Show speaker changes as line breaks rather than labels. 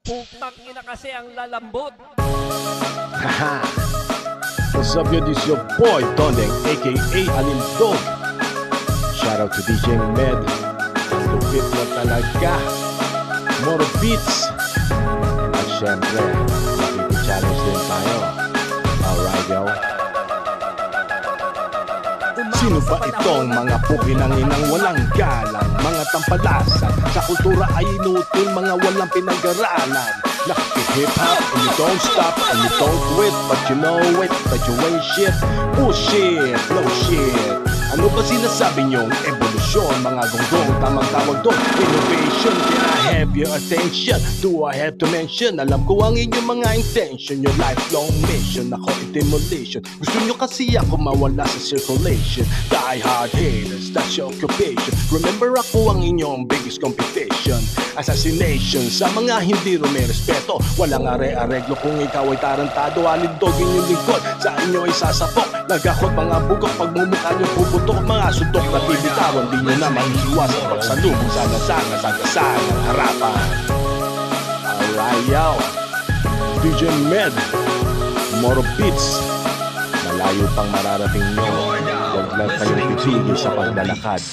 Putang ina kasi ang lalambot.
Haha. What's up, yo? This is your boy Tondeng, aka Alindog. Shout out to DJ Med. Lupit mo talaga. More beats. At syempre, makiki-challenge din tayo. Alright, yo. Sino ba itong mga pukinanginang walang galang? Mga tampalasan sa kultura ay inutil, mga walang pinag-aralan. Nakikip-hip-hop and you don't stop and you don't quit, but you know it, that you ain't shit. Bullshit, no shit. Ano ba sinasabi niyong evolusyon? Mga gonggong, tamang tawag doon, innovation. Can I have your attention? Do I have to mention? Alam ko ang inyong mga intention, your lifelong mission. Ako demolition. Gusto nyo kasi ako mawala sa circulation. Die hard haters, that's your occupation. Remember ako ang inyong biggest competition. Assassination sa mga hindi rumerespeto. Walang are-areglo kung ikaw ay tarantado. Alindog inyong lingkod, sa inyo ay sasapok. Nagakot mga bugok, pagmumukha nyo puputok. Mga suntok na bibitawan, di nyo na maiiwas ang pagsalubong sa nasanga sa gasaan ng harapan. Alright, yo. DJ Med, more beats. Malayo pang mararating nyo. Huwag lang kayong titigil sa paglalakad.